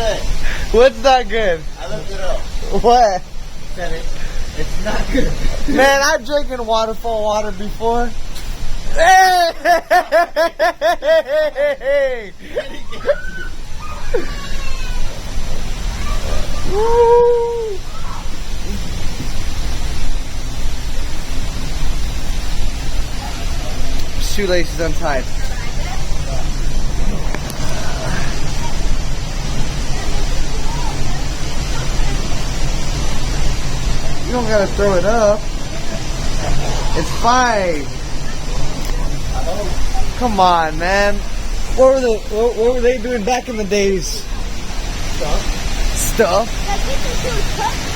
good. What's not good? I looked it up. What? Said it's not good. Man, I've drinking waterfall water before. Hey! Woo! Shoelaces untied. You don't gotta throw it up. It's fine. Come on, man. What were they doing back in the days? Stuff. Stuff? Like,